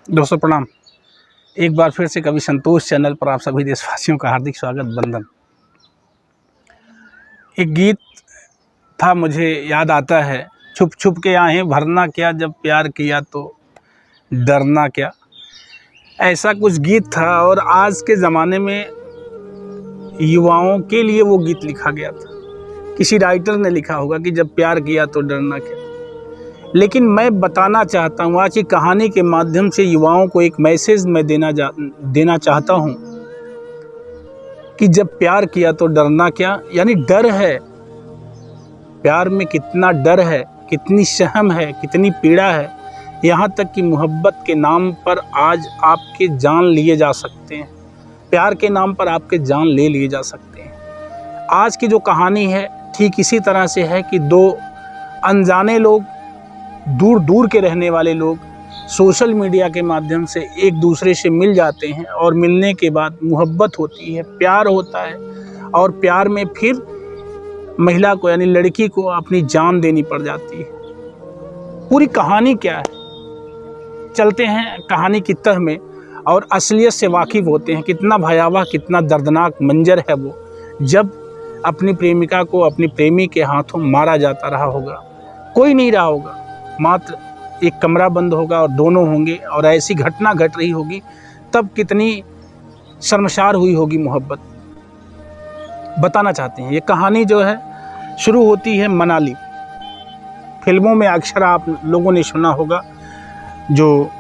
दोस्तों प्रणाम। एक बार फिर से कवि संतोष चैनल पर आप सभी देशवासियों का हार्दिक स्वागत, वंदन। एक गीत था, मुझे याद आता है, छुप छुप के आहें भरना क्या, जब प्यार किया तो डरना क्या। ऐसा कुछ गीत था और आज के ज़माने में युवाओं के लिए वो गीत लिखा गया था। किसी राइटर ने लिखा होगा कि जब प्यार किया तो डरना क्या। लेकिन मैं बताना चाहता हूँ, आज की कहानी के माध्यम से युवाओं को एक मैसेज मैं देना चाहता हूँ कि जब प्यार किया तो डरना क्या। यानी डर है, प्यार में कितना डर है, कितनी सहम है, कितनी पीड़ा है। यहाँ तक कि मोहब्बत के नाम पर आज आपके जान लिए जा सकते हैं, प्यार के नाम पर आपके जान ले लिए जा सकते हैं। आज की जो कहानी है ठीक इसी तरह से है कि दो अनजाने लोग, दूर दूर के रहने वाले लोग सोशल मीडिया के माध्यम से एक दूसरे से मिल जाते हैं और मिलने के बाद मोहब्बत होती है, प्यार होता है और प्यार में फिर महिला को यानी लड़की को अपनी जान देनी पड़ जाती है। पूरी कहानी क्या है, चलते हैं कहानी की तह में और असलियत से वाकिफ़ होते हैं। कितना भयावह, कितना दर्दनाक मंजर है वो, जब अपनी प्रेमिका को अपनी प्रेमी के हाथों मारा जाता रहा होगा। कोई नहीं रहा होगा, मात्र एक कमरा बंद होगा और दोनों होंगे और ऐसी घटना घट रही होगी। तब कितनी शर्मसार हुई होगी मोहब्बत। बताना चाहते हैं, ये कहानी जो है शुरू होती है मनाली। फिल्मों में अक्सर आप लोगों ने सुना होगा, जो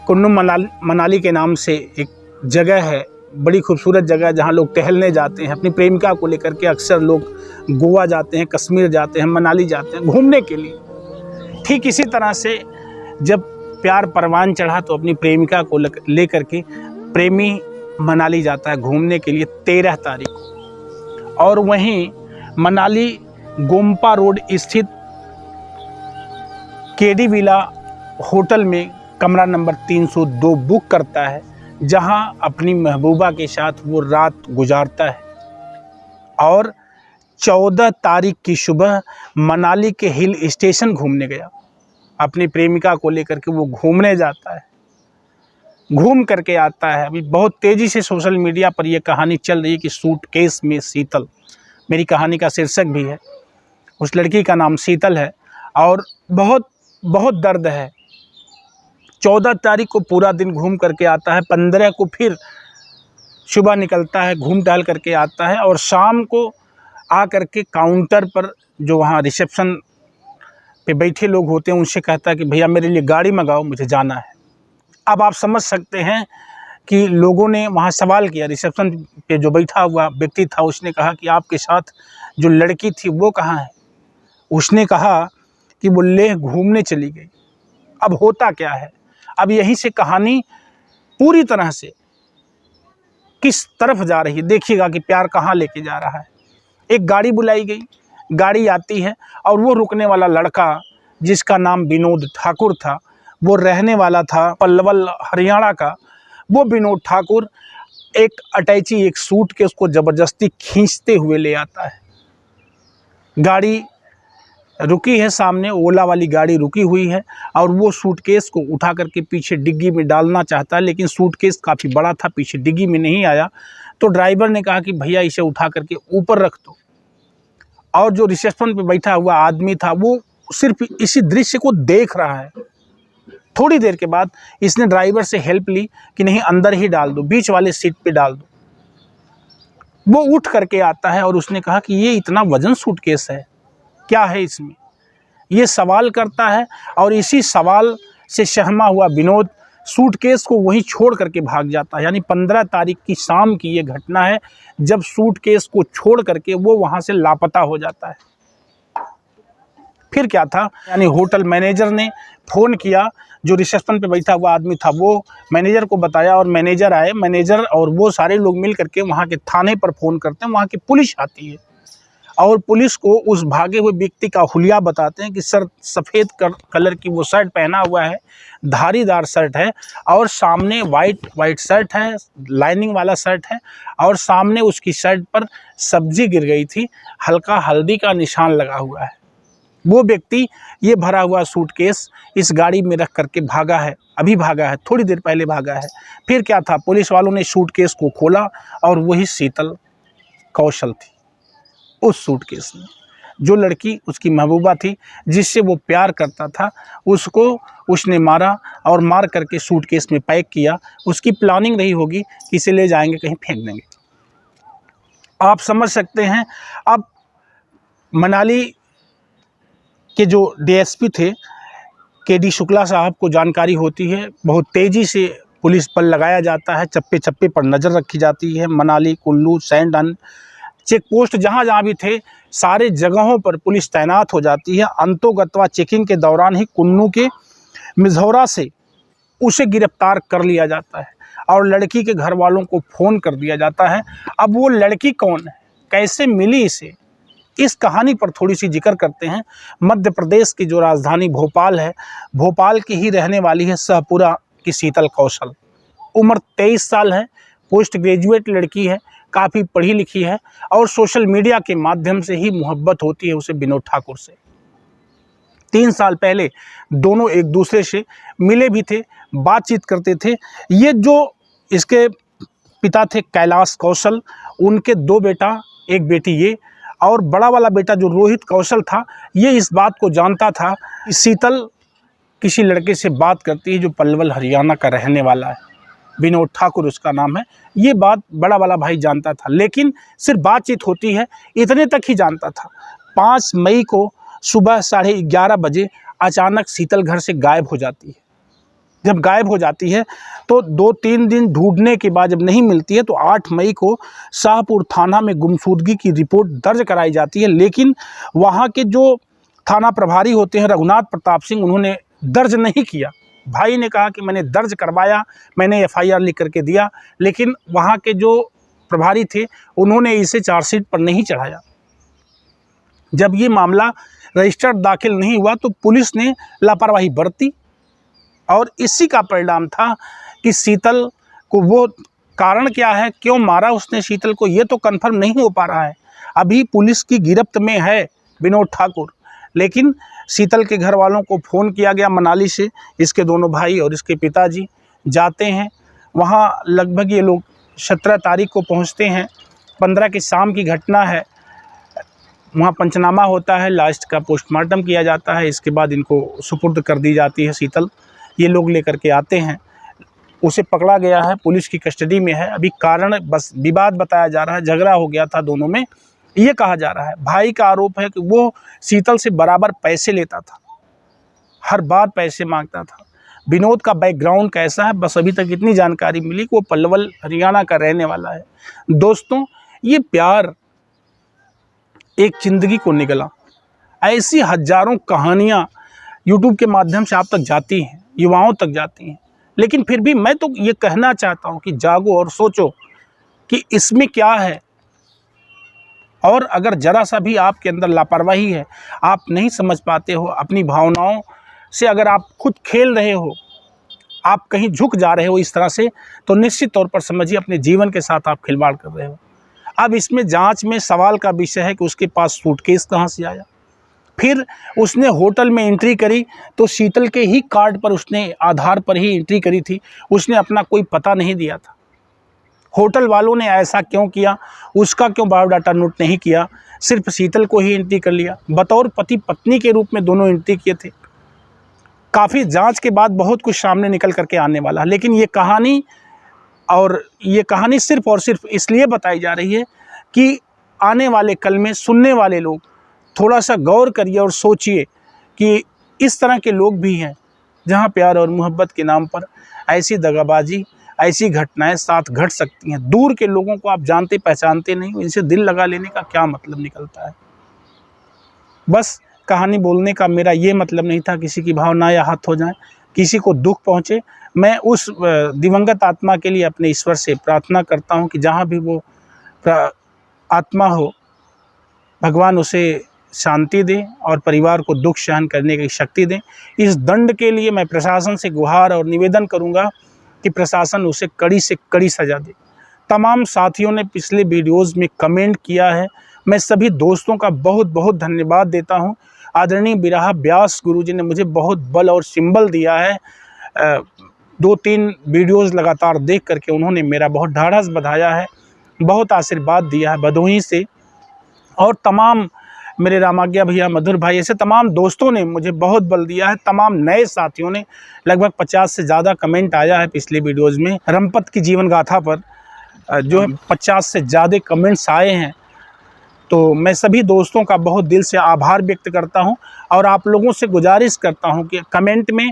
कुल्लू मनाली के नाम से एक जगह है, बड़ी खूबसूरत जगह जहाँ लोग टहलने जाते हैं अपनी प्रेमिका को लेकर के। अक्सर लोग गोवा जाते हैं, कश्मीर जाते हैं, मनाली जाते हैं घूमने के लिए। ठीक इसी तरह से जब प्यार परवान चढ़ा तो अपनी प्रेमिका को लेकर के प्रेमी मनाली जाता है घूमने के लिए 13 तारीख को। और वहीं मनाली गोम्पा रोड स्थित केडी विला होटल में कमरा नंबर 302 बुक करता है, जहां अपनी महबूबा के साथ वो रात गुजारता है। और 14 तारीख की सुबह मनाली के हिल स्टेशन घूमने गया। अपनी प्रेमिका को लेकर के वो घूमने जाता है, घूम करके आता है। अभी बहुत तेज़ी से सोशल मीडिया पर ये कहानी चल रही है कि सूटकेस में शीतल, मेरी कहानी का शीर्षक भी है। उस लड़की का नाम शीतल है और बहुत बहुत दर्द है। 14 तारीख को पूरा दिन घूम करके आता है, 15 को फिर सुबह निकलता है, घूम टहल करके आता है और शाम को आ करके काउंटर पर जो वहाँ रिसेप्शन पे बैठे लोग होते हैं उनसे कहता है कि भैया मेरे लिए गाड़ी मंगाओ, मुझे जाना है। अब आप समझ सकते हैं कि लोगों ने वहाँ सवाल किया। रिसेप्शन पे जो बैठा हुआ व्यक्ति था उसने कहा कि आपके साथ जो लड़की थी वो कहाँ है। उसने कहा कि वो लेह घूमने चली गई। अब होता क्या है, अब यहीं से कहानी पूरी तरह से किस तरफ जा रही है देखिएगा कि प्यार कहाँ लेके जा रहा है। एक गाड़ी बुलाई गई, गाड़ी आती है और वो रुकने वाला लड़का जिसका नाम विनोद ठाकुर था, वो रहने वाला था पल्लवल हरियाणा का। वो विनोद ठाकुर एक अटैची, एक सूट के उसको ज़बरदस्ती खींचते हुए ले आता है। गाड़ी रुकी है सामने, ओला वाली गाड़ी रुकी हुई है और वो सूटकेस को उठा करके पीछे डिग्गी में डालना चाहता है, लेकिन सूटकेस काफ़ी बड़ा था, पीछे डिग्गी में नहीं आया। तो ड्राइवर ने कहा कि भैया इसे उठा करके ऊपर रख दो। और जो रिसेप्शन पे बैठा हुआ आदमी था वो सिर्फ इसी दृश्य को देख रहा है। थोड़ी देर के बाद इसने ड्राइवर से हेल्प ली कि नहीं अंदर ही डाल दो, बीच वाले सीट पे डाल दो। वो उठ करके आता है और उसने कहा कि ये इतना वजन सूटकेस है, क्या है इसमें, ये सवाल करता है। और इसी सवाल से सहमा हुआ विनोद सूटकेस को वहीं छोड़ करके भाग जाता है। यानी 15 तारीख की शाम की ये घटना है, जब सूटकेस को छोड़ करके वो वहाँ से लापता हो जाता है। फिर क्या था, यानी होटल मैनेजर ने फ़ोन किया, जो रिसेप्शन पे बैठा हुआ आदमी था वो मैनेजर को बताया और मैनेजर आए। मैनेजर और वो सारे लोग मिल करके वहाँ के थाने पर फ़ोन करते हैं। वहाँ की पुलिस आती है और पुलिस को उस भागे हुए व्यक्ति का हुलिया बताते हैं कि सर सफ़ेद कलर की वो शर्ट पहना हुआ है, धारीदार शर्ट है और सामने वाइट शर्ट है, लाइनिंग वाला शर्ट है और सामने उसकी शर्ट पर सब्जी गिर गई थी, हल्का हल्दी का निशान लगा हुआ है। वो व्यक्ति ये भरा हुआ सूटकेस इस गाड़ी में रख करके भागा है, अभी भागा है, थोड़ी देर पहले भागा है। फिर क्या था, पुलिस वालों ने सूटकेस को खोला और वही शीतल कौशल थी। उस सूटकेस में जो लड़की उसकी महबूबा थी, जिससे वो प्यार करता था, उसको उसने मारा और मार करके सूटकेस में पैक किया। उसकी प्लानिंग रही होगी कि इसे ले जाएंगे कहीं फेंक देंगे। आप समझ सकते हैं। अब मनाली के जो डीएसपी थे केडी शुक्ला साहब को जानकारी होती है, बहुत तेज़ी से पुलिस बल लगाया जाता है, चप्पे चप्पे पर नज़र रखी जाती है। मनाली, कुल्लू, सैंडन चेक पोस्ट जहाँ जहाँ भी थे, सारे जगहों पर पुलिस तैनात हो जाती है। अंतोगत्वा चेकिंग के दौरान ही कुन्नू के मिझौरा से उसे गिरफ्तार कर लिया जाता है और लड़की के घर वालों को फ़ोन कर दिया जाता है। अब वो लड़की कौन है, कैसे मिली इसे, इस कहानी पर थोड़ी सी जिक्र करते हैं। मध्य प्रदेश की जो राजधानी भोपाल है, भोपाल की ही रहने वाली है सहपुरा की शीतल कौशल। उम्र 23 साल है, पोस्ट ग्रेजुएट लड़की है, काफ़ी पढ़ी लिखी है और सोशल मीडिया के माध्यम से ही मोहब्बत होती है उसे विनोद ठाकुर से। 3 साल पहले दोनों एक दूसरे से मिले भी थे, बातचीत करते थे। ये जो इसके पिता थे कैलाश कौशल, उनके 2 बेटा, 1 बेटी ये, और बड़ा वाला बेटा जो रोहित कौशल था, ये इस बात को जानता था कि शीतल किसी लड़के से बात करती है जो पलवल हरियाणा का रहने वाला है, विनोद ठाकुर उसका नाम है। ये बात बड़ा वाला भाई जानता था, लेकिन सिर्फ बातचीत होती है इतने तक ही जानता था। 5 मई को सुबह 11:30 बजे अचानक शीतल घर से गायब हो जाती है। जब गायब हो जाती है तो 2-3 दिन ढूंढने के बाद जब नहीं मिलती है तो 8 मई को शाहपुर थाना में गुमशुदगी की रिपोर्ट दर्ज कराई जाती है। लेकिन वहाँ के जो थाना प्रभारी होते हैं रघुनाथ प्रताप सिंह, उन्होंने दर्ज नहीं किया। भाई ने कहा कि मैंने दर्ज करवाया, मैंने एफआईआर लिख करके दिया, लेकिन वहाँ के जो प्रभारी थे उन्होंने इसे चार्जशीट पर नहीं चढ़ाया। जब ये मामला रजिस्टर्ड दाखिल नहीं हुआ तो पुलिस ने लापरवाही बरती और इसी का परिणाम था कि शीतल को, वो कारण क्या है, क्यों मारा उसने शीतल को, ये तो कंफर्म नहीं हो पा रहा है। अभी पुलिस की गिरफ्त में है विनोद ठाकुर, लेकिन शीतल के घर वालों को फ़ोन किया गया मनाली से। इसके दोनों भाई और इसके पिताजी जाते हैं वहाँ। लगभग ये लोग 17 तारीख को पहुँचते हैं। 15 की शाम की घटना है। वहाँ पंचनामा होता है, लास्ट का पोस्टमार्टम किया जाता है। इसके बाद इनको सुपुर्द कर दी जाती है शीतल। ये लोग लेकर के आते हैं, उसे पकड़ा गया है, पुलिस की कस्टडी में है। अभी कारण बस विवाद बताया जा रहा है, झगड़ा हो गया था दोनों में, ये कहा जा रहा है। भाई का आरोप है कि वो शीतल से बराबर पैसे लेता था, हर बार पैसे मांगता था। विनोद का बैकग्राउंड कैसा है, बस अभी तक इतनी जानकारी मिली कि वो पलवल हरियाणा का रहने वाला है। दोस्तों, ये प्यार एक जिंदगी को निगला। ऐसी हजारों कहानियाँ यूट्यूब के माध्यम से आप तक जाती हैं, युवाओं तक जाती हैं, लेकिन फिर भी मैं तो ये कहना चाहता हूँ कि जागो और सोचो कि इसमें क्या है। और अगर ज़रा सा भी आपके अंदर लापरवाही है, आप नहीं समझ पाते हो अपनी भावनाओं से, अगर आप खुद खेल रहे हो, आप कहीं झुक जा रहे हो इस तरह से, तो निश्चित तौर पर समझिए अपने जीवन के साथ आप खिलवाड़ कर रहे हो। अब इसमें जांच में सवाल का विषय है कि उसके पास सूटकेस कहाँ से आया। फिर उसने होटल में एंट्री करी तो शीतल के ही कार्ड पर, उसने आधार पर ही एंट्री करी थी, उसने अपना कोई पता नहीं दिया था। होटल वालों ने ऐसा क्यों किया, उसका क्यों बायोडाटा नोट नहीं किया, सिर्फ शीतल को ही एंट्री कर लिया। बतौर पति पत्नी के रूप में दोनों एंट्री किए थे। काफ़ी जांच के बाद बहुत कुछ सामने निकल करके आने वाला, लेकिन ये कहानी सिर्फ और सिर्फ इसलिए बताई जा रही है कि आने वाले कल में सुनने वाले लोग थोड़ा सा गौर करिए और सोचिए कि इस तरह के लोग भी हैं जहां प्यार और मोहब्बत के नाम पर ऐसी दगाबाजी, ऐसी घटनाएं साथ घट सकती हैं। दूर के लोगों को आप जानते पहचानते नहीं, इनसे दिल लगा लेने का क्या मतलब निकलता है। बस कहानी बोलने का मेरा ये मतलब नहीं था किसी की भावनाएं आहत हो जाएं, किसी को दुख पहुँचे। मैं उस दिवंगत आत्मा के लिए अपने ईश्वर से प्रार्थना करता हूँ कि जहाँ भी वो आत्मा हो, भगवान उसे शांति दें और परिवार को दुख सहन करने की शक्ति दें। इस दंड के लिए मैं प्रशासन से गुहार और निवेदन करूंगा कि प्रशासन उसे कड़ी से कड़ी सज़ा दे। तमाम साथियों ने पिछले वीडियोज़ में कमेंट किया है, मैं सभी दोस्तों का बहुत बहुत धन्यवाद देता हूं। आदरणीय बिराहा व्यास गुरुजी ने मुझे बहुत बल और सिंबल दिया है। 2-3 वीडियोज़ लगातार देख करके उन्होंने मेरा बहुत ढाढ़स बंधाया है, बहुत आशीर्वाद दिया है भदोही से। और तमाम मेरे रामाज्ञा भैया, मधुर भाई, ऐसे तमाम दोस्तों ने मुझे बहुत बल दिया है। तमाम नए साथियों ने, लगभग 50 से ज़्यादा कमेंट आया है पिछले वीडियोज़ में रमपत की जीवन गाथा पर, जो 50 से ज़्यादा कमेंट्स आए हैं। तो मैं सभी दोस्तों का बहुत दिल से आभार व्यक्त करता हूं और आप लोगों से गुजारिश करता हूं कि कमेंट में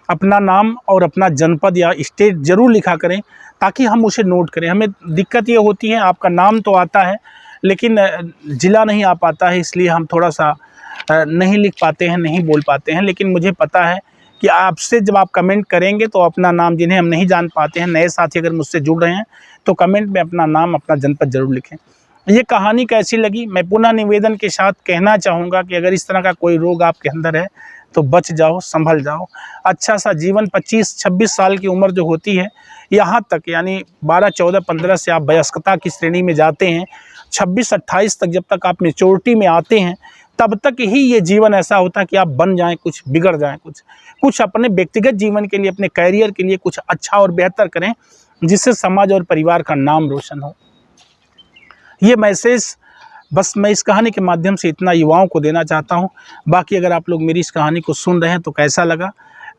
अपना नाम और अपना जनपद या स्टेट ज़रूर लिखा करें, ताकि हम उसे नोट करें। हमें दिक्कत ये होती है, आपका नाम तो आता है लेकिन ज़िला नहीं आ पाता है, इसलिए हम थोड़ा सा नहीं लिख पाते हैं, नहीं बोल पाते हैं। लेकिन मुझे पता है कि आपसे जब आप कमेंट करेंगे तो अपना नाम, जिन्हें हम नहीं जान पाते हैं, नए साथी अगर मुझसे जुड़ रहे हैं तो कमेंट में अपना नाम, अपना जनपद ज़रूर लिखें। ये कहानी कैसी लगी, मैं पुनः निवेदन के साथ कहना चाहूँगा कि अगर इस तरह का कोई रोग आपके अंदर है तो बच जाओ, संभल जाओ। अच्छा सा जीवन 25-26 साल की उम्र जो होती है, यहाँ तक यानी 12, 14, 15 से आप वयस्कता की श्रेणी में जाते हैं, 26-28 तक जब तक आप मैच्योरिटी में आते हैं, तब तक ही ये जीवन ऐसा होता है कि आप बन जाएं कुछ, बिगड़ जाएं कुछ अपने व्यक्तिगत जीवन के लिए, अपने कैरियर के लिए कुछ अच्छा और बेहतर करें, जिससे समाज और परिवार का नाम रोशन हो। ये मैसेज बस मैं इस कहानी के माध्यम से इतना युवाओं को देना चाहता हूँ। बाकी अगर आप लोग मेरी इस कहानी को सुन रहे हैं तो कैसा लगा,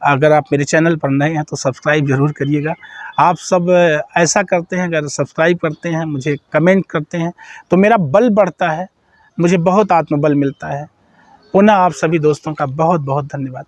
अगर आप मेरे चैनल पर नए हैं तो सब्सक्राइब ज़रूर करिएगा। आप सब ऐसा करते हैं, अगर सब्सक्राइब करते हैं, मुझे कमेंट करते हैं तो मेरा बल बढ़ता है, मुझे बहुत आत्मबल मिलता है। पुनः आप सभी दोस्तों का बहुत बहुत धन्यवाद।